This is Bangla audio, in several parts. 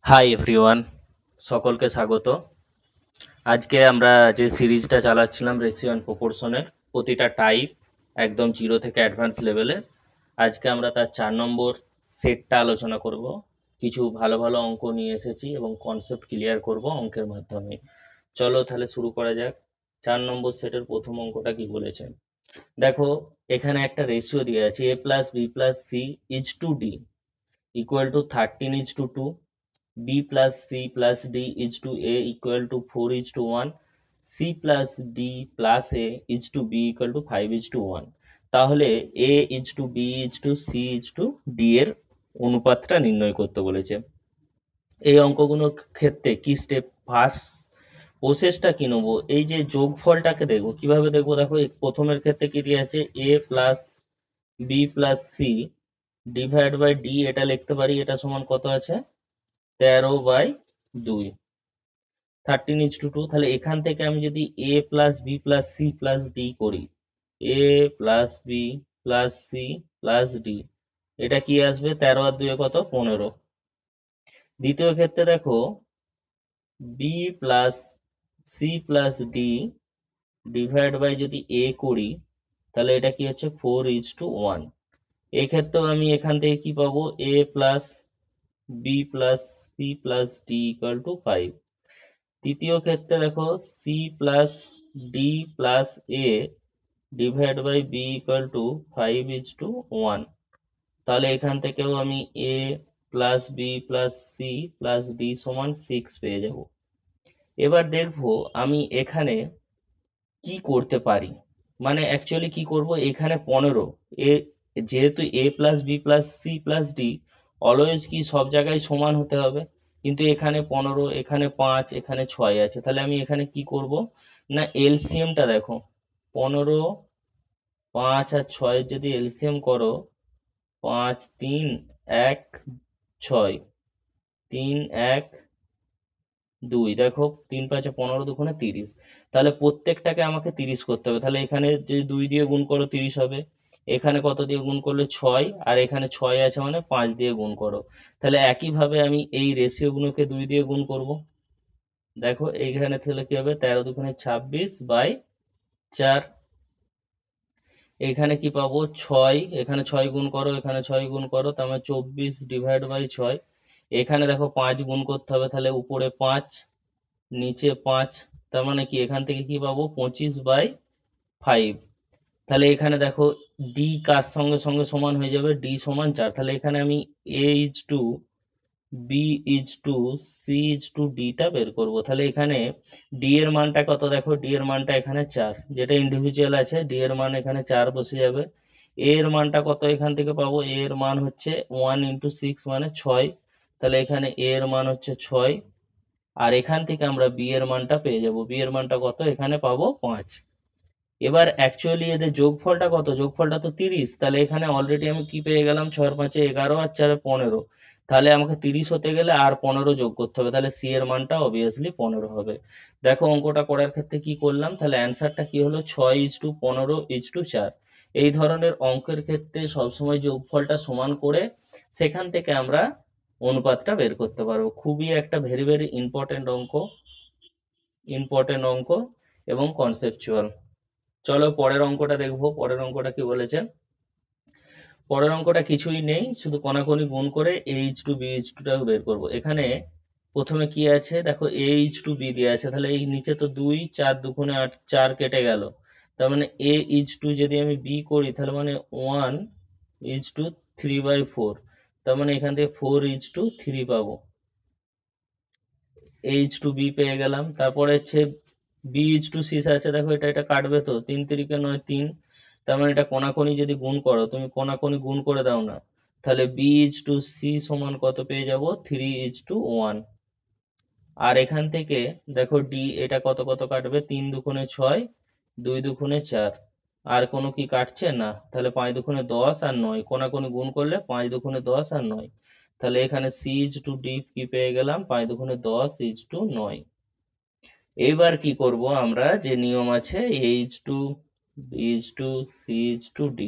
হাই এভরিওয়ান, সকলকে স্বাগত। আজকে আমরা যে সিরিজটা চালাচ্ছিলাম রেশিও অ্যান্ড প্রপোর্শনের প্রতিটা টাইপ একদম জিরো থেকে অ্যাডভান্স লেভেলে, আজকে আমরা তার 4 নম্বর সেটটা আলোচনা করব। কিছু ভালো ভালো অঙ্ক নিয়ে এসেছি এবং কনসেপ্ট ক্লিয়ার করব অঙ্কের মাধ্যমে। চলো তাহলে শুরু করা যাক। 4 নম্বর সেটের প্রথম অঙ্কটা কি বলেছে দেখো। এখানে একটা রেশিও দিয়ে আছে a plus B plus C is to D equal to 13:2, b plus c plus d is to a equal to 4:1, c plus d plus a is to b equal to 5:1। তাহলে a is to b is to c is to d এর অনুপাতটা নির্ণয় করতে বলেছে। এই অঙ্কগুলোর ক্ষেত্রে কি স্টেপ ফার্স্ট প্রসেসটা কি নেবো, এই যে যোগফলটাকে দেখবো কিভাবে দেখবো। দেখো প্রথমের ক্ষেত্রে কি দিয়ে আছে a plus B plus C divide by D, এটা লিখতে পারি, এটা সমান কত আছে 13/2, 13:2। তাহলে এখান থেকে আমি যদি a plus B plus C plus D করি, a plus B plus C plus D, এটা কি আসবে 13 আর 2 কত 15। দ্বিতীয় ক্ষেত্রে দেখো B plus C plus D divide by যদি a করি, তাহলে এটা কি হচ্ছে 4:1। এক্ষেত্রেও আমি এখান থেকে কি পাবো a plus B plus C plus D equal to 5। তৃতীয় ক্ষেত্রে দেখো C plus D plus A divide by B equal to 5:1। তাহলে এখান থেকেও আমি A plus B plus C plus D সমান 6 পেয়ে যাব। এবার দেখবো আমি এখানে কি করতে পারি, মানে অ্যাকচুয়ালি কি করব, এখানে 15 এ, যেহেতু A plus B plus C plus D always কি সব জায়গায় সমান হতে হবে, কিন্তু এখানে 15, এখানে 5, এখানে 6 আছে। তাহলে আমি এখানে কি করব না, এলসিএমটা দেখো, 15, 5 আর 6 যদি এলসিএম করো, 5, 3, 1, 6, 3, 1, 2, দেখো 3 5 15, 2 30। তাহলে প্রত্যেকটাকে আমাকে 30 করতে হবে। তাহলে এখানে যদি 2 দিয়ে গুণ করো 30 হবে, এখানে কত দিয়ে গুণ করলে 6, আর এখানে 6 আছে মানে 5 দিয়ে গুণ করো। তাহলে একইভাবে আমি এই রেশিও গুলোকে 2 দিয়ে গুণ করব। দেখো এইখানে তাহলে কি হবে 13×2 = 26/4। এখানে কি পাবো 6, এখানে 6 গুণ করো, এখানে 6 গুণ করো, তার মানে 24/6। এখানে দেখো 5 গুণ করতে হবে, তাহলে উপরে 5 নিচে 5, তার মানে কি এখান থেকে কি পাবো 25/5। তাহলে এখানে দেখো ডি কার সঙ্গে সঙ্গে সমান হয়ে যাবে, ডি সমান 4। তাহলে এখানে আমি A is to B is to C is to D টা বের করব। তাহলে এখানে ডি এর মানটা কত, দেখো ডি এর মানটা এখানে 4, যেটা ইন্ডিভিজুয়াল আছে ডি এর মান এখানে 4 বসে যাবে। এ এর মানটা কত এখান থেকে পাবো, এ এর মান হচ্ছে 1 × 6 মানে 6, তাহলে এখানে এ এর মান হচ্ছে 6। আর এখান থেকে আমরা বি এর মানটা পেয়ে যাব, বি এর মানটা কত এখানে পাবো 5। এবার অ্যাকচুয়ালি এদের যোগফলটা কত, যোগফলটা তো 30। তাহলে এখানে অলরেডি আমি কি পেয়ে গেলাম 6 আর 5 11 আর 4 15। তাহলে আমাকে 30 হতে গেলে আর 15 যোগ করতে হবে, তাহলে সি এর মানটা অবভিয়াসলি 15 হবে। দেখো অঙ্কটা করার ক্ষেত্রে কি করলাম, তাহলে অ্যান্সারটা কি হলো 6:15:4। এই ধরনের অঙ্কের ক্ষেত্রে সবসময় যোগফলটা সমান করে সেখান থেকে আমরা অনুপাতটা বের করতে পারবো। খুবই একটা ভেরি ভেরি ইম্পর্টেন্ট অঙ্ক এবং কনসেপচুয়াল। চলো পরের অঙ্কটা দেখবো। পরের অঙ্কটা কি বলেছে, পরের অঙ্কটা কিছুই নেই, শুধু কোনাকুনি গুণ করে a:2 b:2 টাকে বের করব। এখানে প্রথমে কি আছে দেখো a:2 b দিয়ে আছে, তাহলে এই নিচে তো 2, 4 2 8, 4 কেটে গেল। তার মানে a:2 যদি আমি b করি, তাহলে মানে 1:3/4। তার মানে এখান থেকে 4:3 পাবো, h2b পেয়ে গেলাম। তারপরে হচ্ছে b:2c আছে, দেখো এটা এটা কাটবে তো, 3 3 9 3। তার মানে এটা কোনাকুনি যদি গুণ করো, তুমি কোনাকুনি গুণ করে দাও না, তাহলে b:2c সমান কত পেয়ে যাব 3:1। আর এখান থেকে দেখো ডি, এটা কত কত কাটবে, 3 2 6, 2 2 4। আর কোনো কি কাটছে না, তাহলে 5 2 10 আর 9, কোনাকুনি গুণ করলে 5 2 10 আর 9। তাহলে এখানে সি ইজ টু ডি কি পেয়ে গেলাম 5 2 10 ইজ টু 9। এবার কি করব আমরা, যে নিয়ম আছে h2 h2 ch2d,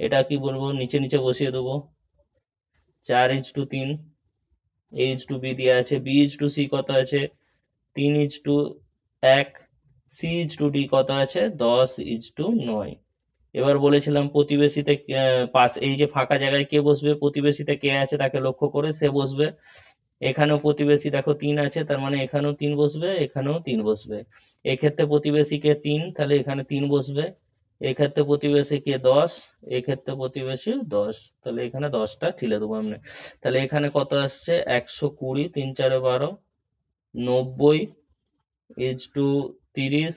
এটা কি বলবো নিচে নিচে বসিয়ে দেবো, 4:3। A:B দেওয়া আছে, B:C কত আছে 3:1, C:D কত আছে 10:9। এবার বলেছিলাম প্রতিবেশীতে পাশ, এই যে ফাঁকা জায়গায় কে বসবে, প্রতিবেশীতে কে আছে তাকে লক্ষ্য করে সে বসবে। এখানেও প্রতিবেশী দেখো 3 আছে, তার মানে এখানেও 3 বসবে, এখানেও 3 বসবে। এক্ষেত্রে প্রতিবেশীকে 3, তাহলে এখানে 3 বসবে। এক্ষেত্রে প্রতিবেশীকে 10, এক্ষেত্রে প্রতিবেশী 10, তাহলে এখানে 10টা ঠিলে দেবো আমরা। তাহলে এখানে কত আসছে 120, 3×4 = 12, 90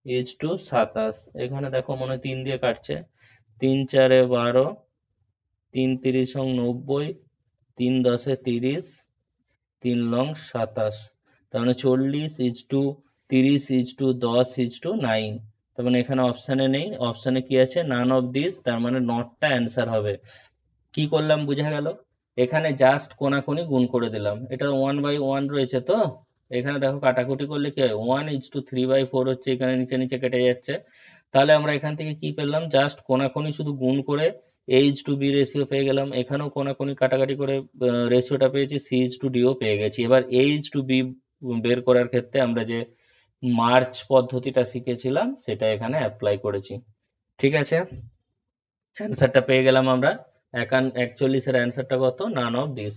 27। এখানে দেখো মনে হয় 3 দিয়ে কাটছে, 3×4 = 12, 3×3 = 90, 3×10 = 30, 3×9 = 27। তার মানে 40:30:10:9। তার মানে এখানে অপশানে নেই, অপশানে কি আছে নান অফ দিস, তার মানে নটটা অ্যান্সার হবে। কি করলাম বোঝা গেল? এখানে জাস্ট কোনাকুনি গুণ করে দিলাম, এটা 1/1 রয়েছে তো, এখানে দেখো কাটাকুটি করলে কি হয় 1:3/4 হচ্ছে, এখানে নিচে নিচে কেটে যাচ্ছে। তাহলে আমরা এখান থেকে কি পেলাম, জাস্ট কোনাকুনি শুধু গুণ করে A:B রেশিও পেয়ে গেলাম। এখানেও কোনাকুনি কাটাকাটি করে রেশিওটা পেয়েছি, C:D-ও পেয়ে গেছি। এবার A:B বের করার ক্ষেত্রে আমরা যে মার্চ পদ্ধতিটা শিখেছিলাম সেটা এখানে অ্যাপ্লাই করেছি। ঠিক আছে, অ্যান্সারটা পেয়ে গেলাম আমরা। 41-এর অ্যান্সারটা কত, নান অফ দিস।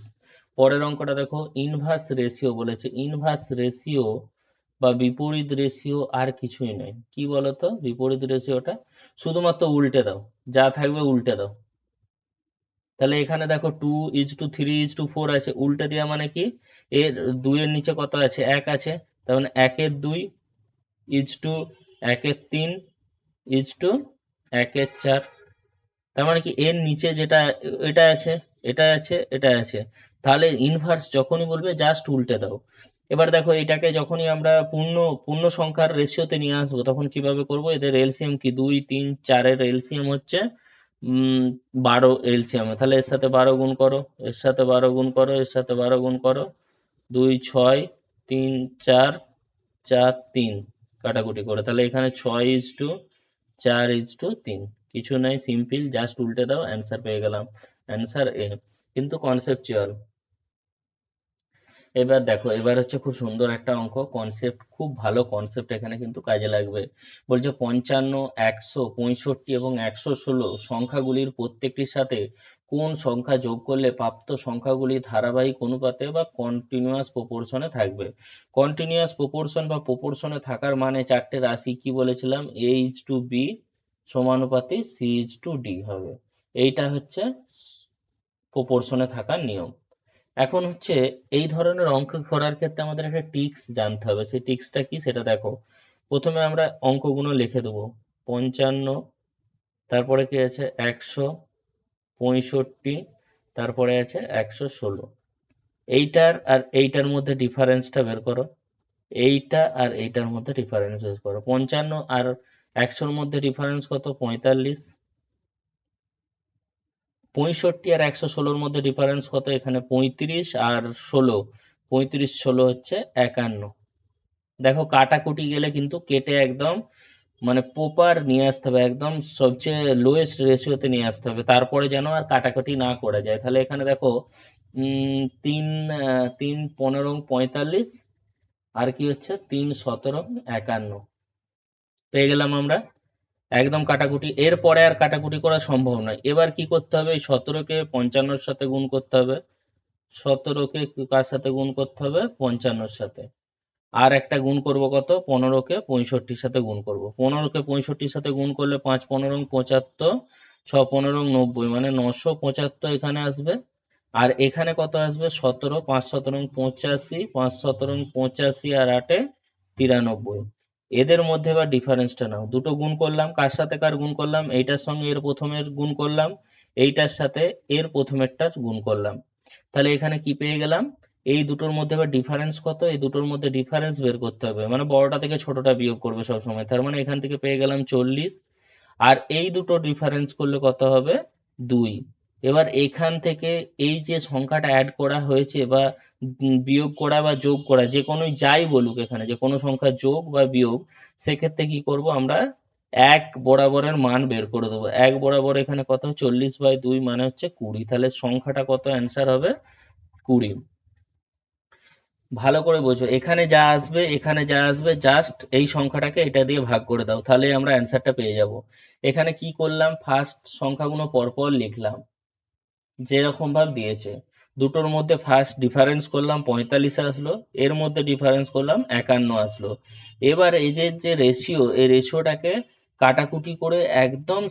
পরের অঙ্কটা দেখো, ইনভার্স রেশিও বলেছে। ইনভার্স রেশিও বা বিপরীত রেশিও আর কিছুই নয়, কি বলতো বিপরীত রেশিওটা, শুধুমাত্র উল্টে দাও, যা থাকবে উল্টে দাও। তাহলে এখানে দেখো 2:3:4 আছে, উল্টে দেওয়া মানে কি, এর 2 এর নিচে কত আছে 1 আছে, তার মানে 1/2 1/3 1/4। তার মানে কি এর নিচে যেটা, এটা আছে, এটা আছে, এটা আছে, তাহলে ইনভার্স যখনই বলবে জাস্ট উল্টে দাও। এবার দেখো এটাকে যখনই আমরা পূর্ণ পূর্ণ সংখ্যার রেশিওতে নিয়ে আসবো তখন কিভাবে করব, এদের এলসিএম কি 2, 3, 4-এর এলসিএম হচ্ছে 12 এলসিএম, তাহলে এর সাথে 12 গুণ করো, এর সাথে 12 গুণ করো, এর সাথে 12 গুণ করো, 2, 6, 3, 4, 4, 3 কাটাকুটি করে, তাহলে এখানে 6:4:3, কিছু নাই, সিম্পল, জাস্ট উল্টে দাও, অ্যান্সার পেয়ে গেলাম, অ্যান্সার এ। কিন্তু কনসেপচুয়াল। এবার দেখো, এবার হচ্ছে খুব সুন্দর একটা অঙ্ক, কনসেপ্ট খুব ভালো, কনসেপ্ট এখানে কিন্তু কাজে লাগবে। বলছে 55, 100, 65 এবং 116 সংখ্যাগুলির প্রত্যেকটির সাথে কোন সংখ্যা যোগ করলে প্রাপ্ত সংখ্যাগুলি ধারাবাহিক অনুপাতে বা কন্টিনিউয়াস প্রপোর্শনে থাকবে। কন্টিনিউয়াস প্রপোর্শন বা প্রপোর্শনে থাকার মানে চারটে রাশি কি বলেছিলাম, A:B সমানুপাতে C:D হবে। এইটা হচ্ছে প্রপোর্শনে থাকার নিয়ম। এখন হচ্ছে এই ধরনের অঙ্ক করার ক্ষেত্রে আমাদের একটা ট্রিক্স জানতে হবে, সেই ট্রিক্সটা কি সেটা দেখো। প্রথমে আমরা অঙ্কগুলো লিখে দেবো, 55, তারপরে কি আছে 100, 65, তারপরে আছে 116। এইটার আর এইটার মধ্যে ডিফারেন্সটা বের করো, এইটা আর এইটার মধ্যে ডিফারেন্স বের করো। 55 আর 100-র মধ্যে ডিফারেন্স কত, 45। 65 আর 116-র মধ্যে ডিফারেন্স কত, এখানে 35 আর 16, 35-16 হচ্ছে 51। দেখো কাটাকুটি গেলে কিন্তু কেটে একদম মানে প্রপার নিয়ে আসতে হবে, একদম সবচেয়ে লোয়েস্ট রেশিওতে নিয়ে আসতে হবে, তারপরে যেন আর কাটাকাটি না করা যায়। তাহলে এখানে দেখো 3, 3, 15, 45, আর কি হচ্ছে 3, 17, 51 পেয়ে গেলাম আমরা। একদম কাটাকুটি, এর পরে আর কাটাকুটি করা সম্ভব নয়। এবার কি করতে হবে, এই 17কে 55-র সাথে গুণ করতে হবে, 17কে কার সাথে গুণ করতে হবে, 55-র সাথে। আর একটা গুণ করব কত, 15কে 65-র সাথে গুণ করব। 15কে 65-র সাথে গুণ করলে 5, 15, 75, 6, 15, 90, মানে 975 এখানে আসবে। আর এখানে কত আসবে 17, 5, 17, 85, 5, 17, 85 আর 8-এ 93। এদের মধ্যে এবার ডিফারেন্সটা নাও, দুটো গুণ করলাম, কার সাথে কার গুণ করলাম, এইটার সঙ্গে এর প্রথমের গুণ করলাম, এইটার সাথে এর প্রথমেরটার গুণ করলাম। তাহলে এখানে কি পেয়ে গেলাম, এই দুটোর মধ্যে এবার ডিফারেন্স কত, এই দুটোর মধ্যে ডিফারেন্স বের করতে হবে, মানে বড়টা থেকে ছোটটা বিয়োগ করবে সব সময়। তার মানে এখান থেকে পেয়ে গেলাম 40, আর এই দুটো ডিফারেন্স করলে কত হবে 2। এবার এখান থেকে এই যে সংখ্যাটা অ্যাড করা হয়েছে বা বিয়োগ করা বা যোগ করা, যে কোনো যাই বলুক, এখানে যে কোনো সংখ্যা যোগ বা বিয়োগ, সেক্ষেত্রে কি করব আমরা, এক বরাবরের মান বের করে দেবো। এক বরাবর এখানে কত, 40/2 মানে হচ্ছে 20, তাহলে সংখ্যাটা কত অ্যান্সার হবে 20। ভালো করে বোঝো, এখানে যা আসবে এখানে যা আসবে জাস্ট এই সংখ্যাটাকে এটা দিয়ে ভাগ করে দাও, তাহলে আমরা অ্যান্সারটা পেয়ে যাব। এখানে কি করলাম, ফার্স্ট সংখ্যাগুলো পরপর লিখলাম যেরকম ভাব দিয়েছে। দুটোর মধ্যে ফার্স্ট ডিফারেন্স করলাম 45 আসলো, এর মধ্যে ডিফারেন্স করলাম 51 আসলো। এবার এই যে যে রেশিও, এই রেশিওটাকে কাটাকুটি করে একদম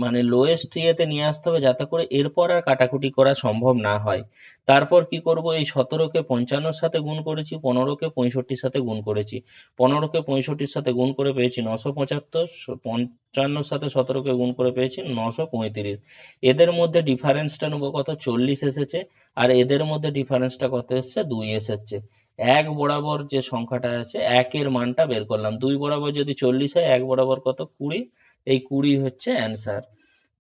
মানে লোয়েস্ট ইয়েতে নিয়ে আসতে হবে, যাতে করে এরপর আর কাটাকুটি করা সম্ভব না হয়। তারপর কি করব, এই 17কে 55-র সাথে গুণ করেছি, 15কে 65-র সাথে গুণ করেছি। 15কে 65-র সাথে গুণ করে পেয়েছি 975, 55-র সাথে 17কে গুণ করে পেয়েছি 935। এদের মধ্যে ডিফারেন্সটা নেবো কত, 40 এসেছে। আর এদের মধ্যে ডিফারেন্সটা কত এসেছে, 2 এসেছে। এক বরাবর যে সংখ্যাটা আছে একের মানটা বের করলাম, 2 বরাবর যদি 40 হয়, এক বরাবর কত, 20। এই 20 হচ্ছে অ্যান্সার।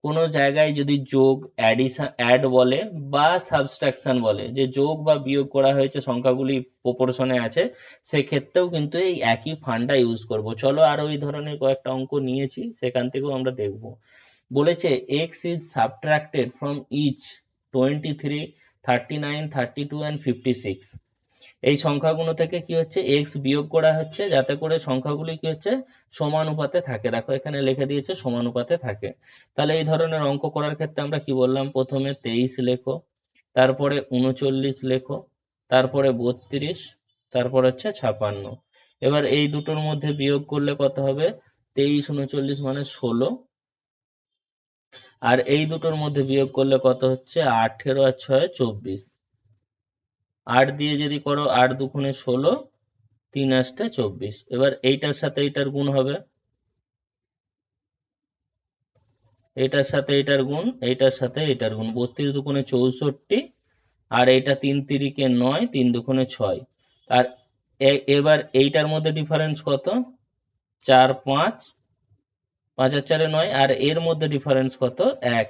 কোনো জায়গায় যদি যোগ, অ্যাড বলে বা সাবট্রাকশন বলে, যে যোগ বা বিয়োগ করা হয়েছে, সংখ্যাগুলি প্রপোর্শনে আছে, সেক্ষেত্রেও কিন্তু এই একই ফান্ডা ইউজ করব। চলো আরো এই ধরনের কয়েকটা অঙ্ক নিয়েছি, সেখান থেকেও আমরা দেখব। বলেছে x is subtracted from each 23, 39, 32 and 56। এই সংখ্যাগুলো থেকে কি হচ্ছে, x বিয়োগ করা হচ্ছে, যাতে করে সংখ্যাগুলি কি হচ্ছে, সমানুপাতে থাকে। দেখো এখানে লিখে দিয়েছে সমানুপাতে থাকে। তাহলে এই ধরনের অঙ্ক করার ক্ষেত্রে আমরা কি বললাম, প্রথমে 23 লেখো, তারপরে 39 লেখো, তারপরে 32, তারপর হচ্ছে 56। এবার এই দুটোর মধ্যে বিয়োগ করলে কত হবে, 23 39 মানে 16। আর এই দুটোর মধ্যে বিয়োগ করলে কত হচ্ছে, 18 আর 6 24। 8 দিয়ে যদি করো, 8 দুগুণে 16, 3 আষ্টে 24। এবার এইটার সাথে এইটার গুণ হবে, এইটার সাথে এইটার গুণ, এইটার সাথে এইটার গুণ, 32 দুগুণে 64। আর এইটা 3 তিরিকে 9, 3 দুগুণে 6। আর এবার এইটার মধ্যে ডিফারেন্স কত, 4 5, 5 আর 4 9। আর এর মধ্যে ডিফারেন্স কত, 1।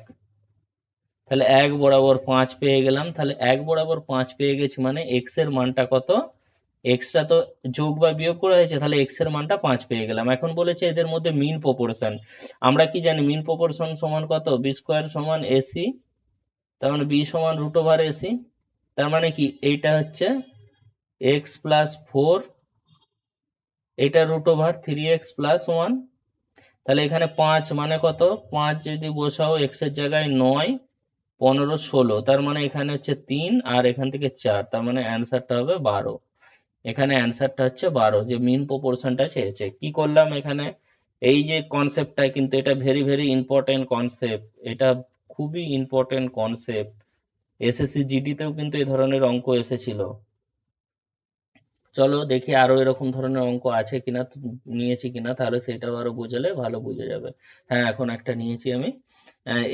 তাহলে 1 বরাবর 5 পেয়ে গেলাম। তাহলে 1 বরাবর 5 পেয়ে গেছি মানে এক্স এর মানটা কত, এক্সটা তো যোগ বা বিয়োগ করা হয়েছে, তাহলে এক্স এর মানটা 5 পেয়ে গেলাম। এখন বলেছে এদের মধ্যে মিন প্রপোর্শন। আমরা কি জানি, মিন প্রপোর্শন সমান কত, বি স্কোয়ার সমান এসি। তার মানে বি সমান রুট ওভার এসি। তার মানে কি, এইটা হচ্ছে এক্স প্লাস 4, এইটা রুট ওভার 3x+1। তাহলে এখানে 5 মানে কত, 5 যদি বসাও এক্স এর জায়গায় 9, 15 16, তার মানে এখানে হচ্ছে 3 আর এখান থেকে 4, তার মানে অ্যান্সারটা হবে 12। এখানে অ্যান্সারটা হচ্ছে 12, যে মিন প্রপোর্শনটা চেয়েছে। কি করলাম এখানে, এই যে কনসেপ্টটা, কিন্তু এটা ভেরি ভেরি ইম্পর্টেন্ট কনসেপ্ট, এটা খুবই ইম্পর্টেন্ট কনসেপ্ট। এসএসসি জিডিতেও কিন্তু এই ধরনের অঙ্ক এসেছিল। চলো দেখি আরো এরকম ধরনের অঙ্ক আছে কিনা, নিয়েছি কিনা, তাহলে সেটাও আরো বোঝালে ভালো বুঝে যাবে। হ্যাঁ, এখন একটা নিয়েছি আমি,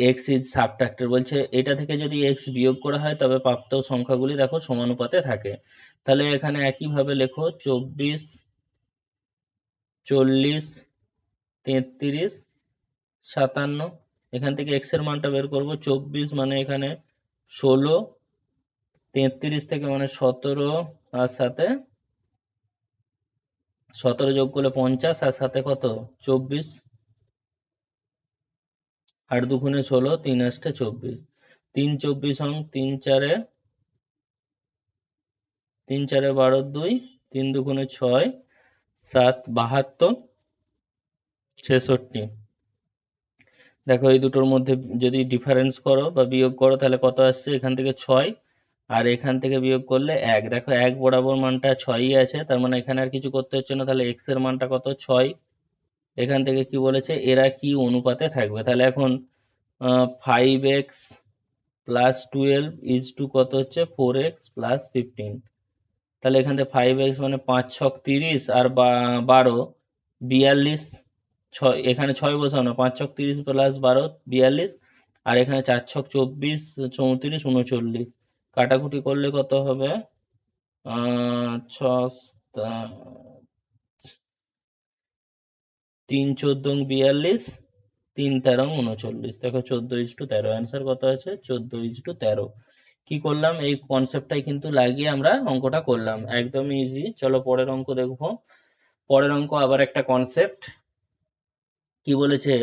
এক্স ইজ সাবট্রাক্টেড, বলছে এটা থেকে যদি এক্স বিয়োগ করা হয় তবে প্রাপ্ত সংখ্যাগুলি দেখো সমানুপাতে থাকে। তাহলে এখানে একইভাবে লেখো 24, 40, 33, 57। এখান থেকে এক্স এর মানটা বের করবো, 24 মানে এখানে 16, 33 থেকে মানে 17, আর সাথে 17 যোগ করলে 50, আর সাথে কত, 24। 8 দুগুণে 16, 3 আষ্টে 24। 3 24 অঙ্ক, 3 4-এ 12 2, 3 দুগুণে 6, 7 72, 66। দেখো এই দুটোর মধ্যে যদি ডিফারেন্স করো বা বিয়োগ করো, তাহলে কত আসছে, এখান থেকে 6 আর এখান থেকে বিয়োগ করলে 1। দেখো 1 বরাবর মানটা 6ই আছে, তার মানে এখানে আর কিছু করতে হচ্ছে না। তাহলে এক্স এর মানটা কত, 6। এখান থেকে কি বলেছে, এরা কি অনুপাতে থাকবে। তাহলে এখন 5x প্লাস 12 ইজ টু কত হচ্ছে, 4x প্লাস 15। তাহলে এখান থেকে 5x মানে 5 ছক 30 আর 12, 42। 6 এখানে 6 বসাও না, 5 ছক 30 প্লাস 12 42। আর এখানে 4 ছক 24, 34 39। কাটাকুটি করলে কত হবে, 3 14 42, 3 13 39। দেখো 14:13, অ্যান্সার কত আছে, 14:13। কি করলাম, এই কনসেপ্টটাই কিন্তু লাগিয়ে আমরা অঙ্কটা করলাম, একদমই ইজি। চলো পরের অঙ্ক দেখবো। পরের অঙ্ক আবার একটা কনসেপ্ট। কি বলেছে,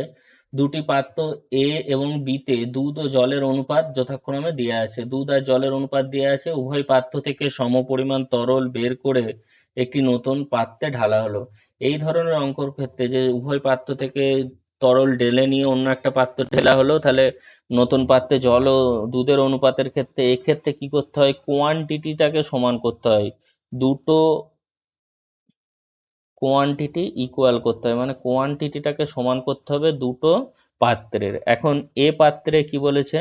দুটি পাত্র এ এবং বি তে দুধ ও জলের অনুপাত যথাক্রমে দেওয়া আছে। দুধ আর জলের অনুপাত দেওয়া আছে, উভয় পাত্র থেকে সমপরিমাণ তরল বের করে একটি নতুন পাত্রে ঢালা হলো। এই ধরনের অঙ্কর ক্ষেত্রে যে উভয় পাত্র থেকে তরল ঢেলে নিয়ে অন্য একটা পাত্রে ঢেলা হলো, তাহলে নতুন পাত্রে জল ও দুধের অনুপাতের ক্ষেত্রে এক্ষেত্রে কি করতে হয়, কোয়ান্টিটিটাকে সমান করতে হয়। দুটো কোয়ান্টিটি ইকুয়াল করতে হবে, মানে কোয়ান্টিটিটাকে সমান করতে হবে দুটো পাত্রের। এখন এ পাত্রে কি বলেছে,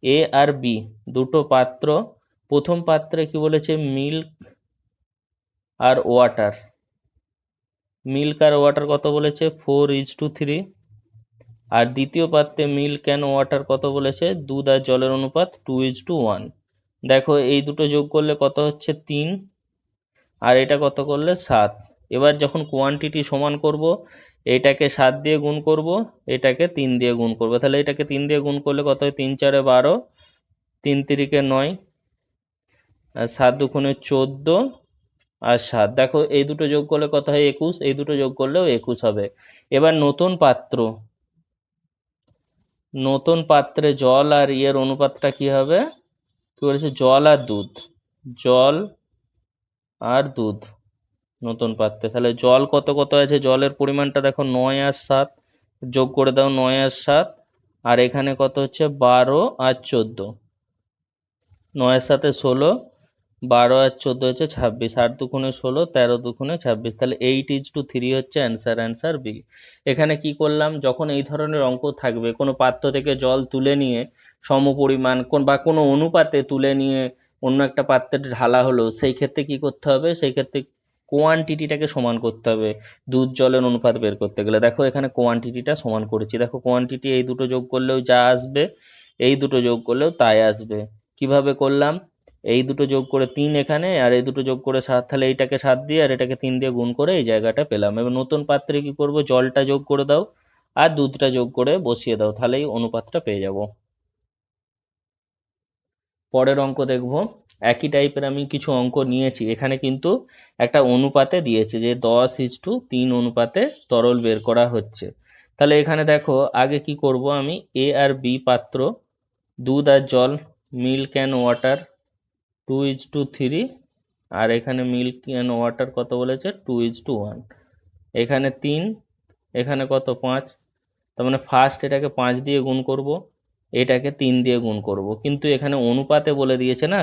এ আর বি দুটো পাত্র, প্রথম পাত্রে কি বলেছে, মিল্ক আর ওয়াটার। মিল্ক আর ওয়াটার কত বলেছে, 4:3। আর দ্বিতীয় পাত্রে মিল্ক অ্যান্ড ওয়াটার কত বলেছে, দুধ আর জলের অনুপাত 2:1। দেখো এই দুটো যোগ করলে কত হচ্ছে, 3। আর এটা কত করলে 7। এবার যখন কোয়ান্টিটি সমান করব, এটাকে 7 দিয়ে গুণ করব, এটাকে 3 দিয়ে গুণ করব। তাহলে এটাকে 3 দিয়ে গুণ করলে কত হয়, 3×4 = 12, 3×3 = 9, আর 7×2 = 14, আর 7। দেখো এই দুটো যোগ করলে কত হয়, 21। এই দুটো যোগ করলেও 21 হবে। এবার নতুন পাত্রে জল আর ইয়ের অনুপাতটা কি হবে, কি বলেছে, জল আর দুধ। জল আর দুধ নতুন পাত্রে, তাহলে জল কত কত আছে, জলের পরিমাণটা দেখো 9 আর 7, যোগ করে দাও 9 আর 7। আর এখানে কত হচ্ছে, 12 আর 14, 9 এর সাথে 16, 12 আর 14 হচ্ছে 26, 8×2 = 16, 13×2 = 26। তাহলে 8:3 হচ্ছে অ্যান্সার বি। এখানে কি করলাম, যখন এই ধরনের অঙ্ক থাকবে, কোনো পাত্র থেকে জল তুলে নিয়ে সমপরিমাণ বা কোনো অনুপাতে তুলে নিয়ে অন্য একটা পাত্রে ঢালা হলো, সেই ক্ষেত্রে কি করতে হবে, সেই ক্ষেত্রে কোয়ান্টিটিটাকে সমান করতে হবে দুধ জলের অনুপাত বের করতে গেলে। দেখো এখানে কোয়ান্টিটিটা সমান করেছি, দেখো কোয়ান্টিটি এই দুটো যোগ করলেও যা আসবে, এই দুটো যোগ করলেও তাই আসবে। কিভাবে করলাম, এই দুটো যোগ করে 3 এখানে, আর এই দুটো যোগ করে 7, তাহলে এইটাকে 7 দিয়ে আর এটাকে 3 দিয়ে গুণ করে এই জায়গাটা পেলাম। এবার নতুন পাত্রে কি করব, জলটা যোগ করে দাও আর দুধটা যোগ করে বসিয়ে দাও, তাহলেই অনুপাতটা পেয়ে যাব। পরের অঙ্ক দেখব, একই টাইপের আমি কিছু অঙ্ক নিয়েছি। এখানে কিন্তু একটা অনুপাতে দিয়েছে যে 10:3 অনুপাতে তরল বের করা হচ্ছে। তাহলে এখানে দেখো আগে কি করব, আমি এ আর বি পাত্র, দুধ আর জল, মিল্ক অ্যান্ড ওয়াটার 2:3, আর এখানে মিল্ক অ্যান্ড ওয়াটার কত বলেছে, 2:1। এখানে 3, এখানে কত, 5। তার মানে ফার্স্ট এটাকে 5 দিয়ে গুণ করব, এটাকে 3 দিয়ে গুণ করব। কিন্তু এখানে অনুপাতে বলে দিয়েছে না,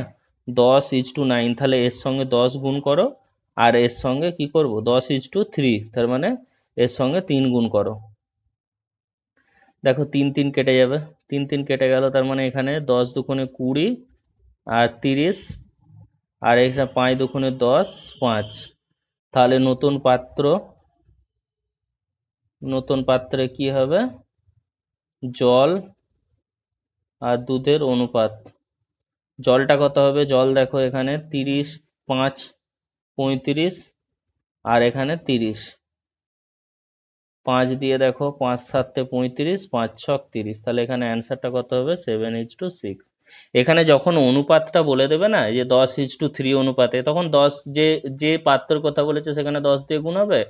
10:9, তাহলে এর সঙ্গে 10 গুণ করো, আর এর সঙ্গে কি করব, 10:3, তার মানে এর সঙ্গে 3 গুণ করো। দেখো 3 3 কেটে যাবে, 3 3 কেটে গেল, তার মানে এখানে 10×2 = 20 আর 30, আর এখানে 5×2 = 10, 5। তাহলে নতুন পাত্রে কি হবে, জল আর দুধের অনুপাত। জলটা কত হবে, জল দেখো এখানে 30, 5, 35, আর এখানে 30। 5 দিয়ে দেখো, 5 7 35, 5 6 30, তাহলে এখানে অ্যান্সারটা কত হবে, 7:6। এখানে যখন অনুপাতটা বলে দেবে না, এই যে 10:3 অনুপাতে, তখন 10 যে যে পাত্রের কথা বলেছে সেখানে 10 দিয়ে গুণ হবে,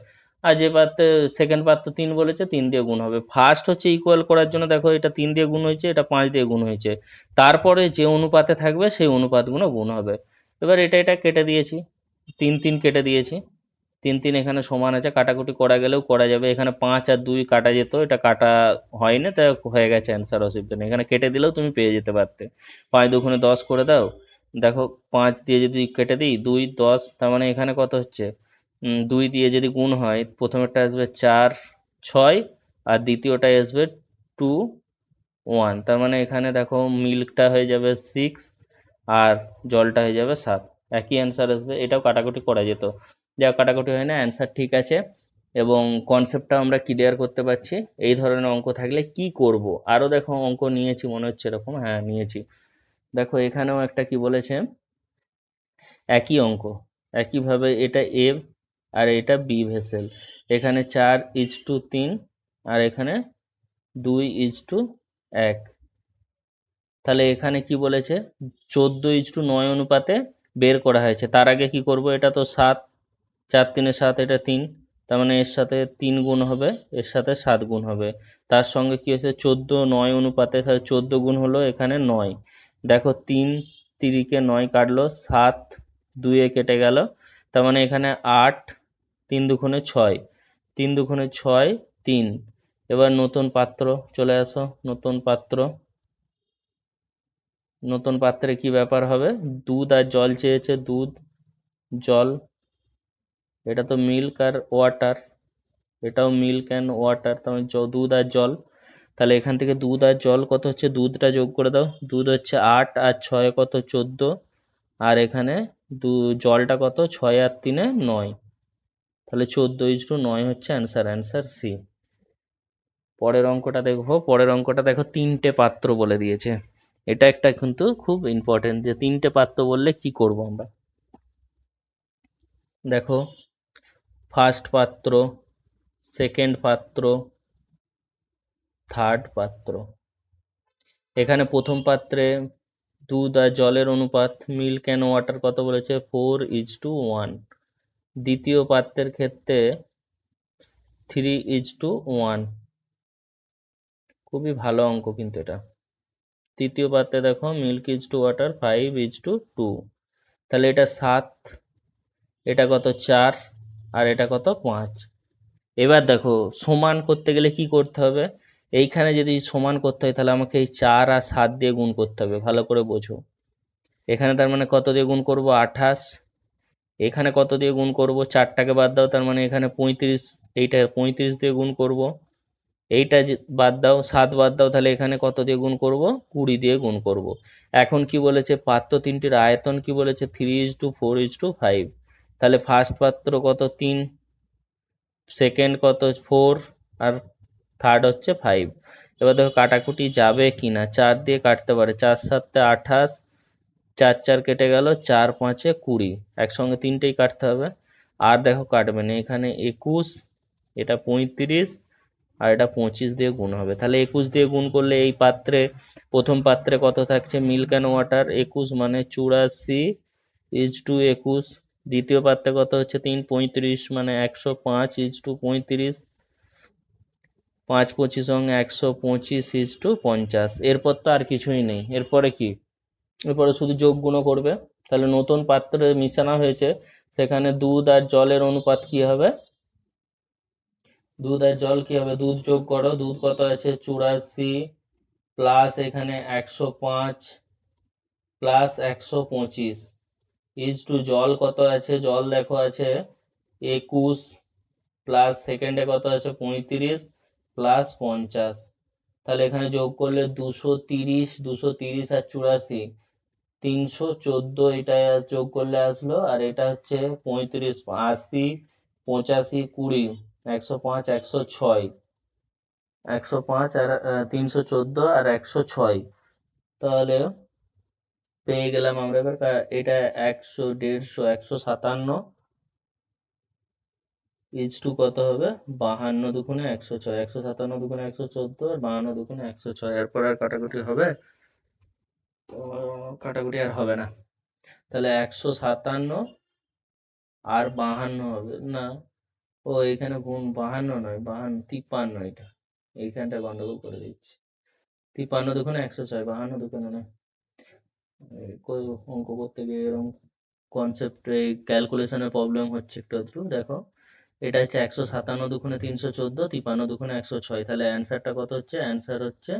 আর যে পাত্রে সেকেন্ড পাত্র 3 বলেছে 3 দিয়ে গুণ হবে। ফার্স্ট হচ্ছে ইকুয়াল করার জন্য, দেখো এটা 3 দিয়ে গুণ হয়েছে, এটা 5 দিয়ে গুণ হয়েছে, তারপরে যে অনুপাতে থাকবে সেই অনুপাতগুলো গুণ হবে। এবার এটা কেটে দিয়েছি, 3 3 কেটে দিয়েছি, 3 3 এখানে সমান আছে, কাটাকুটি করা গেলেও করা যাবে। এখানে 5 আর 2 কাটা যেত, এটা কাটা হয়নি, তাই হয়ে গেছে অ্যান্সার, অসুবিধা নেই। এখানে কেটে দিলেও তুমি পেয়ে যেতে পারতে। 5×2 = 10 করে দাও, দেখো 5 দিয়ে যদি কেটে দিই, 2 10, তার মানে এখানে কত হচ্ছে, 2 দিয়ে যদি গুণ হয়, প্রথমেরটা আসবে 4 6, আর দ্বিতীয়টায় আসবে 2 1, তার মানে এখানে দেখো মিল্কটা হয়ে যাবে 6, আর জলটা হয়ে যাবে 7। একই অ্যান্সার আসবে, এটাও কাটাকুটি করা যেত, যা কাটাকুটি হয় না, অ্যান্সার ঠিক আছে। এবং কনসেপ্টটা আমরা ক্লিয়ার করতে পারছি। এই ধরনের অঙ্ক থাকলে কি করব, আরো দেখো অঙ্ক নিয়েছি মনে হচ্ছে এরকম, হ্যাঁ নিয়েছি। দেখো এখানেও একটা কি বলেছে, একই অঙ্ক, একইভাবে এটা এ আর এটা বি ভেসেল। এখানে 4:3, আর এখানে 2:1। তাহলে এখানে কি বলেছে, 14:9 অনুপাতে বের করা হয়েছে। তার আগে কি করব, এটা তো 7, 4 3 7, এটা 3, তার মানে এর সাথে 3 গুণ হবে, এর সাথে 7 গুণ হবে। তার সঙ্গে কি হয়েছে 14:9 অনুপাতে, তাহলে 14 গুণ হলো এখানে 9। দেখো 3 3-কে 9 কাটলো, 7 2-এ কেটে গেল, তার মানে এখানে 8 3 দুগুণে 6, 3 দুগুণে 6 3। এবার নতুন পাত্র চলে আসো, নতুন পাত্র। নতুন পাত্রে কি ব্যাপার হবে, দুধ আর জল চেয়েছে, দুধ জল, এটা তো মিল্ক আর ওয়াটার, এটাও মিল্ক অ্যান্ড ওয়াটার, তার মানে দুধ আর জল। তাহলে এখান থেকে দুধ আর জল কত হচ্ছে, দুধটা যোগ করে দাও, দুধ হচ্ছে 8 আর 6 কত 14, আর এখানে জলটা কত 6 আর 3-এ 9, তাহলে 14:9 হচ্ছে অ্যান্সার, অ্যান্সার সি। পরের অঙ্কটা দেখো, পরের অঙ্কটা দেখো 3টে পাত্র বলে দিয়েছে। এটা একটা কিন্তু খুব ইম্পর্টেন্ট, যে 3টে পাত্র বললে কি করব আমরা। দেখো ফার্স্ট পাত্র, সেকেন্ড পাত্র, থার্ড পাত্র। এখানে প্রথম পাত্রে দুধ আর জলের অনুপাত মিল্ক অ্যান্ড ওয়াটার কত বলেছে, 4:1। দ্বিতীয় পাত্রের ক্ষেত্রে 3:1। খুবই ভালো অঙ্ক কিন্তু এটা। তৃতীয় পাত্রে দেখো মিল্ক ইজ টু ওয়াটার 5:2। তাহলে এটা 7, এটা কত 4, আর এটা কত 5। এবার দেখো সমান করতে গেলে কি করতে হবে, এইখানে যদি সমান করতে হয় তাহলে আমাকে এই 4 আর 7 দিয়ে গুণ করতে হবে, ভালো করে বোঝো। এখানে তার মানে কত দিয়ে গুণ করব 28, এখানে কত দিয়ে গুণ করব 4টাকে বাদ দাও, তার মানে এখানে 35, এইটা 35 দিয়ে গুণ করব, এইটা বাদ দাও 7 বাদ দাও, তাহলে এখানে কত দিয়ে গুণ করব 20 দিয়ে গুণ করব। এখন কি বলেছে, পাত্র তিনটির আয়তন কি বলেছে 3:4:5। তাহলে ফার্স্ট পাত্র কত 3, সেকেন্ড কত 4, আর থার্ড হচ্ছে 5। এবার দেখো কাটাকুটি যাবে কিনা, 4 দিয়ে কাটতে পারে, 4 7 28, 4 4 কেটে গেল, 4 5 20, একসঙ্গে তিনটেই কাটতে হবে। আর দেখো কাটবে না, এখানে 21, এটা 35, আর এটা 25 দিয়ে গুণ হবে। তাহলে 21 দিয়ে গুণ করলে এই পাত্রে, প্রথম পাত্রে কত থাকছে মিল্ক অ্যান্ড ওয়াটার 21 মানে 84:21। দ্বিতীয় পাত্রে কত হচ্ছে 3 35 মানে 105:35। 5 25 সঙ্গে 125:50। এরপর তো আর কিছুই নেই, এরপরে কি, এরপরে শুধু যোগ গুণ করবে। তাহলে নতুন পাত্রে মিশানো হয়েছে, সেখানে দুধ আর জলের অনুপাত কি হবে, দুধ আর জল কি হবে, দুধ যোগ করো, দুধ কত আছে 84 প্লাস এখানে 105 প্লাস 125 ইজ টু জল কত আছে, জল দেখো আছে 21 প্লাস সেকেন্ডে কত আছে 35 প্লাস 50। তাহলে এখানে যোগ করলে 230, 230 আর 84 314, এটা যোগ করলে আসলো, আর এটা হচ্ছে 35 80 85 20 105 106, 105 আর 314 আর 106। তাহলে পেয়ে গেলাম আমরা এবার এটা 100 150 157 ইজ টু কত হবে 52 দুগুণে 106, 157 দুগুণে 114, আর 52 দুগুণে 106। এরপর আর কাটাকুটি হবে, কাটাকুটি আর হবে না। তাহলে 157 আর 52 হবে না, ও এখানে গুণ 52 নয়, 53, এটা এইখানটা গন্ডগোল করে দিচ্ছি। 53 দুগুণে 106, 52 দুগুণে নয়। অঙ্ক করতে গিয়ে এরকম কনসেপ্ট, এই ক্যালকুলেশনের প্রবলেম হচ্ছে একটু আধটু। দেখো এটা হচ্ছে 157 দুগুণে 314, 53 দুগুণে 106, তাহলে অ্যান্সারটা কত হচ্ছে, অ্যান্সার হচ্ছে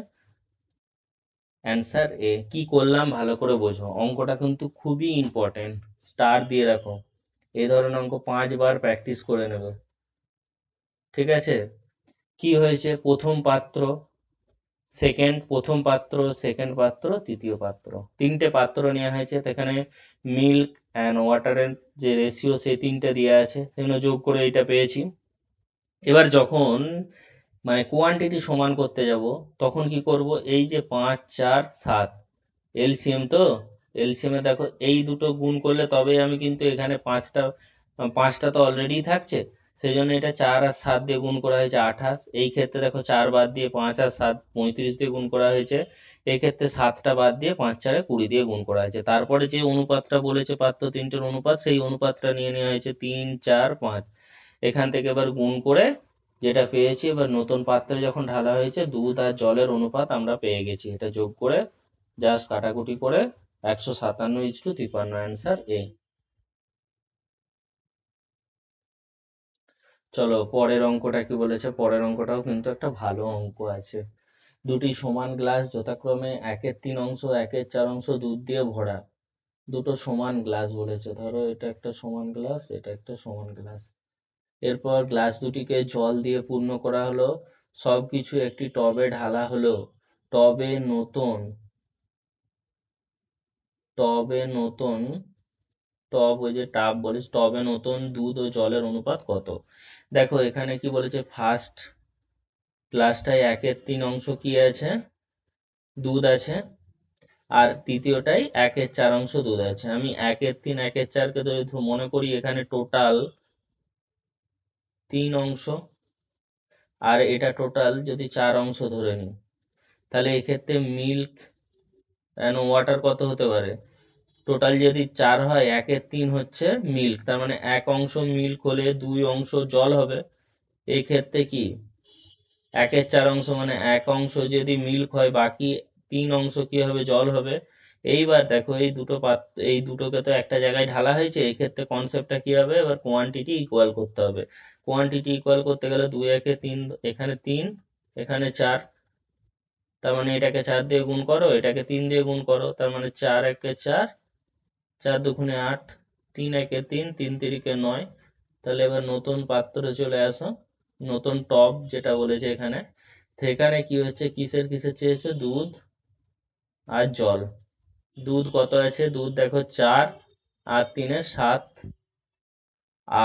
অ্যান্সার এ। কি করলাম ভালো করে বোঝো, অঙ্কটা কিন্তু খুবই ইম্পর্টেন্ট, স্টার দিয়ে রাখো। এই ধরনের অঙ্ক 5 বার প্র্যাকটিস করে নেবে, ঠিক আছে। কি হয়েছে, প্রথম পাত্র প্রথম পাত্র, সেকেন্ড পাত্র, তৃতীয় পাত্র, তিনটে পাত্র নেওয়া হয়েছে। এখানে মিল্ক অ্যান্ড ওয়াটারের যে রেশিও সেই তিনটে দেওয়া আছে, সেগুলো যোগ করে এটা পেয়েছি। এবার যখন মানে কোয়ান্টিটি সমান করতে যাব, তখন কি করব, এই যে 5 4 7 এলসিএম, তো এলসিএম এ দেখো এই দুটো গুণ করলে তবেই আমি কিন্তু এখানে পাঁচটা তো অলরেডি থাকছে, সেই জন্য এটা 4 আর 7 দিয়ে গুণ করা হয়েছে 28। এই ক্ষেত্রে দেখো 4 বাদ দিয়ে 5 আর 7 35 দিয়ে গুণ করা হয়েছে। এই ক্ষেত্রে 7টা বাদ দিয়ে 5 4 20 দিয়ে গুণ করা হয়েছে। তারপরে যে অনুপাতটা বলেছে পাত্র তিনটের অনুপাত, সেই অনুপাতটা নিয়ে নেওয়া হয়েছে 3 4 5। এখান থেকে এবার গুণ করে যেটা পেয়েছি, এবার নতুন পাত্রে যখন ঢালা হয়েছে দুধ আর জলের অনুপাত আমরা পেয়ে গেছি। এটা যোগ করে জাস্ট কাটাকুটি করে 157:53 অ্যান্সার এ। চলো পরের অঙ্কটা কি বলেছে, পরের অঙ্কটাও কিন্তু একটা ভালো অঙ্ক আছে। দুটি সমান গ্লাস যথাক্রমে 1/3 1/4 দুধ দিয়ে ভরা। দুটো সমান গ্লাস বলেছে, ধরো এটা একটা সমান গ্লাস, এটা একটা সমান গ্লাস। এরপর গ্লাস দুটিকে জল দিয়ে পূর্ণ করা হলো, সবকিছু একটি টবে ঢালা হলো। টবে নতুন টবে নতুন টব, ওই যে টাব বলিস, টবে নতুন দুধ ও জলের অনুপাত কত? দেখো এখানে কি বলেছে, ফার্স্ট গ্লাসটায় 1/3 কি আছে, দুধ আছে, আর তৃতীয়টাই 1/4 দুধ আছে। আমি 1/3 1/4 কে যদি মনে করি এখানে টোটাল 3 আর এটা টোটাল যদি 4 ধরে নিই, তাহলে এক্ষেত্রে মিল্ক অ্যান্ড ওয়াটার কত হতে পারে? টোটাল যদি 4 হয়, 1/3 হচ্ছে মিল্ক, তার মানে 1 মিল্ক হলে 2 জল হবে। এই ক্ষেত্রে কি 1/4 মানে 1 যদি মিল্ক হয়, বাকি 3 কি হবে, জল হবে। এইবার দেখো এই দুটোকে তো একটা জায়গায় ঢালা হয়েছে, এই ক্ষেত্রে কনসেপ্টটা কি হবে, এবার কোয়ান্টিটি ইকুয়াল করতে হবে। কোয়ান্টিটি ইকুয়াল করতে গেলে 2 একে 3, এখানে 3 এখানে 4, তার মানে এটাকে 4 দিয়ে গুণ করো, এটাকে 3 দিয়ে গুণ করো, তার মানে 4 একে 4, 4 দুগুণে 8, 3 একে 3, 3 তিরিকে 9। তাহলে এবার নতুন পাত্রে চলে আসো, নতুন টব যেটা বলেছে এখানে। সেখানে কি হচ্ছে, কিসের কিসের চেয়েছে, দুধ আর জল। দুধ কত আছে, দুধ দেখো 4 আর 3 7,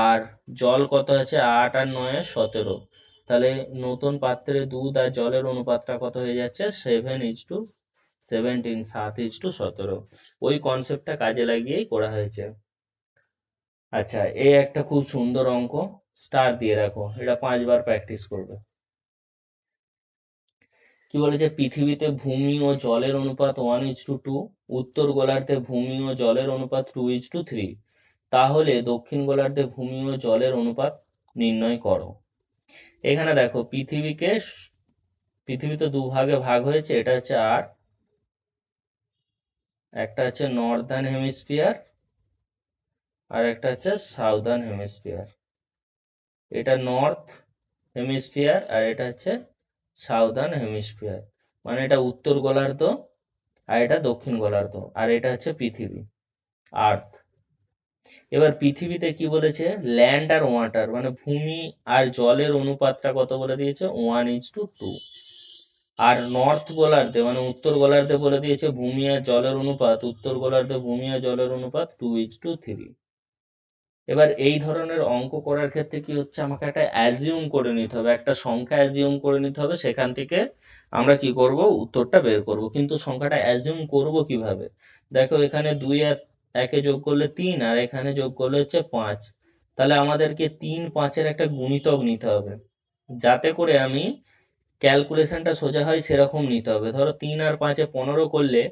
আর জল কত আছে 8 আর 9 17। তাহলে নতুন পাত্রে দুধ আর জলের অনুপাতটা কত হয়ে যাচ্ছে, 7:17, 7:17। ওই কনসেপ্টটা কাজে লাগিয়েই করা হয়েছে। আচ্ছা, এই একটা খুব সুন্দর অঙ্ক, স্টার দিয়ে রাখো, এটা 5 বার প্র্যাকটিস করবে। কি বলেছে, পৃথিবীতে ভূমি ও জলের অনুপাত 1:2, উত্তর গোলার্ধে ভূমি ও জলের অনুপাত 2:3, তাহলে দক্ষিণ গোলার্ধে ভূমি ও জলের অনুপাত নির্ণয় করো। এখানে দেখো পৃথিবীতে দুভাগে ভাগ হয়েছে, এটা হচ্ছে আর একটা হচ্ছে নর্দার্ন হেমিস্ফিয়ার আর একটা হচ্ছে সাউদার্ন হেমিস্ফিয়ার। এটা নর্থ হেমিস্ফিয়ার আর এটা হচ্ছে সাউদার্ন হেমিস্ফিয়ার, মানে এটা উত্তর গোলার্ধ আর এটা দক্ষিণ গোলার্ধ, আর এটা হচ্ছে পৃথিবী, আর্থ। এবার পৃথিবীতে কি বলেছে, ল্যান্ড আর ওয়াটার মানে ভূমি আর জলের অনুপাতটা কত বলে দিয়েছে, 1:2। আর নর্থ গোলার্ধে মানে উত্তর গোলার্ধে বলে দিয়েছে ভূমি আর জলের অনুপাত, উত্তর গোলার্ধে ভূমি আর জলের অনুপাত 2:3। এবার এই ধরনের অঙ্ক করার ক্ষেত্রে কি হচ্ছে, আমাকে একটা অ্যাজিউম করে নিতে হবে, একটা সংখ্যা অ্যাজিউম করে নিতে হবে, সেখান থেকে আমরা কি করব, উত্তরটা বের করব। কিন্তু সংখ্যাটা অ্যাজিউম করব কিভাবে, দেখো এখানে 2 আর 1 যোগ করলে 3 আর এখানে যোগ করলে হচ্ছে 5, তাহলে আমাদেরকে 3 5-এর একটা গুণিতক নিতে হবে, যাতে করে আমি ক্যালকুলেশনটা সোজা হয় সেরকম নিতে হবে। ধরো 3 আর 5-এ 15 করলে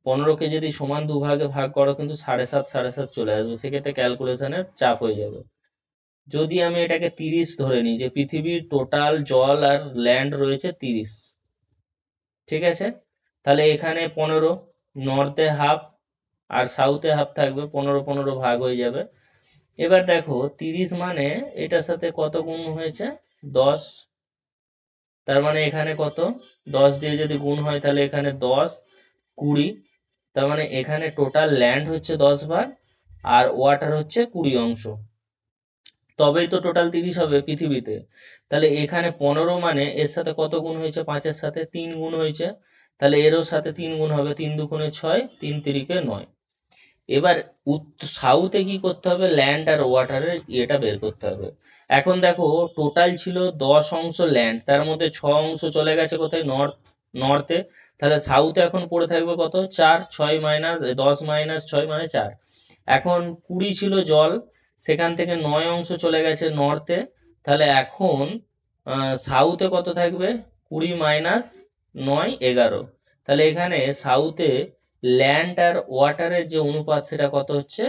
15কে যদি সমান দুভাগে ভাগ করো কিন্তু 7.5 7.5 চলে আসবে, সেক্ষেত্রে ক্যালকুলেশনের চাপ হয়ে যাবে। যদি আমি এটাকে 30 ধরে নিই, যে পৃথিবীর টোটাল জল আর ল্যান্ড রয়েছে 30, ঠিক আছে, তাহলে এখানে 15, নর্থে হাফ আর সাউথে হাফ থাকবে, 15 15 ভাগ হয়ে যাবে। এবার দেখো 30 মানে এটার সাথে কত গুণ হয়েছে, 10, তার মানে এখানে কত, 10 দিয়ে যদি গুণ হয় তাহলে এখানে 10 20, তার মানে এখানে টোটাল ল্যান্ড হচ্ছে 10 ভাগ আর ওয়াটার হচ্ছে 20, তবেই তো টোটাল 30 হবে পৃথিবীতে। তাহলে এখানে 15 মানে এর সাথে কত গুণ হয়েছে, 5-এর সাথে 3 গুণ হয়েছে, তাহলে এরও সাথে 3 গুণ হবে, 3 দুগুণে 6, 3 তিরিকে 9। এবার সাউথে কি করতে হবে, ল্যান্ড আর ওয়াটারের ইয়েটা বের করতে হবে। এখন দেখো টোটাল ছিল 10 ল্যান্ড, তার মধ্যে 6 চলে গেছে কোথায়, নর্থে, তাহলে সাউথে এখন পড়ে থাকবে কত, 4, 6 মাইনাস 10 মাইনাস 6 মানে 4। এখন 20 ছিল জল, সেখান থেকে 9 চলে গেছে নর্থে, তাহলে এখন সাউথে কত থাকবে, 20 মাইনাস 9 11। তাহলে এখানে সাউথে ল্যান্ড আর ওয়াটারের যে অনুপাত সেটা কত হচ্ছে,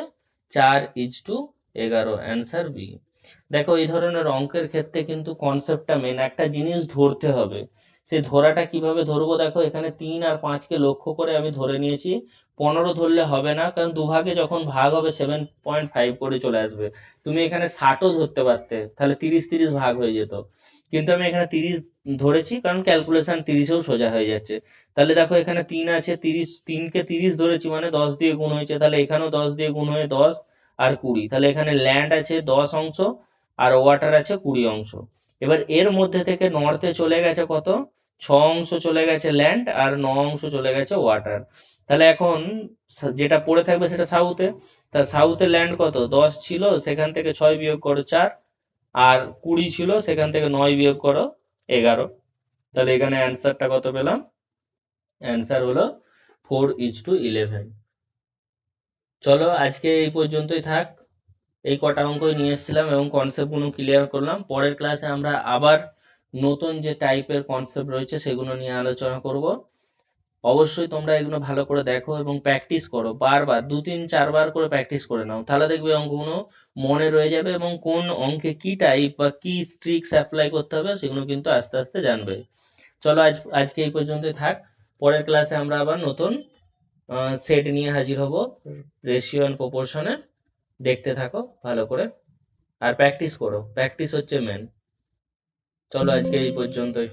4:11, অ্যান্সার বি। দেখো এই ধরনের অঙ্কের ক্ষেত্রে কিন্তু কনসেপ্টটা মেন, একটা জিনিস ধরতে হবে। সেই ধরাটা কিভাবে ধরবো, দেখো এখানে 3 আর 5 কে লক্ষ্য করে আমি ধরে নিয়েছি। 15 ধরলে হবে না, কারণ দুভাগে যখন ভাগ হবে 7.5 করে চলে আসবে। তুমি এখানে 60ও ধরতে পারতে, তাহলে 30-30 ভাগ হয়ে যেত। কিন্তু আমি এখানে 30 ধরেছি, কারণ ক্যালকুলেশন 30এও সোজা হয়ে যাচ্ছে। তাহলে দেখো এখানে 3 আছে, 30, 3কে 30 ধরেছি মানে 10 দিয়ে গুণ হয়েছে, তাহলে এখানেও 10 দিয়ে গুণ হয়ে 10 আর 20, তাহলে এখানে ল্যান্ড আছে 10 অংশ আর ওয়াটার আছে 20 অংশ। এবার এর মধ্যে থেকে নর্থে চলে গেছে কত, 6 অংশ চলে গেছে ল্যান্ড আর 9 অংশ চলে গেছে ওয়াটার। তাহলে এখন যেটা পড়ে থাকবে সেটা সাউথে। তা সাউথে ল্যান্ড কত, 10 ছিল, সেখান থেকে 6 বিয়োগ করো 4, আর 20 ছিল, সেখান থেকে 9 বিয়োগ করো 11। তাহলে এখানে অ্যান্সারটা কত পেলাম, অ্যান্সার হলো 4:11। চলো আজকে এই পর্যন্তই থাক। এই কটা অঙ্কই নিয়ে এসেছিলাম এবং কনসেপ্টগুলো ক্লিয়ার করলাম। পরের ক্লাসে আমরা আবার নতুন যে টাইপের কনসেপ্ট রয়েছে সেগুলো নিয়ে আলোচনা করব। অবশ্যই তোমরা এগুলো ভালো করে দেখো এবং প্র্যাকটিস করো, বারবার 2-3-4 বার করে প্র্যাকটিস করে নাও, তাহলে দেখবে অঙ্কগুলো মনে রয়ে যাবে এবং কোন অঙ্কে কি টাইপ বা কি ট্রিক্স অ্যাপ্লাই করতে হবে সেগুলো কিন্তু আস্তে আস্তে জানবে। চলো আজকে এই পর্যন্তই থাক। পরের ক্লাসে আমরা আবার নতুন সেট নিয়ে হাজির হব, রেশিও অ্যান্ড প্রপোর্শনের। দেখতে থাকো ভালো করে আর প্র্যাকটিস করো, প্র্যাকটিস হচ্ছে মেন। চলো আজকে এই পর্যন্তই।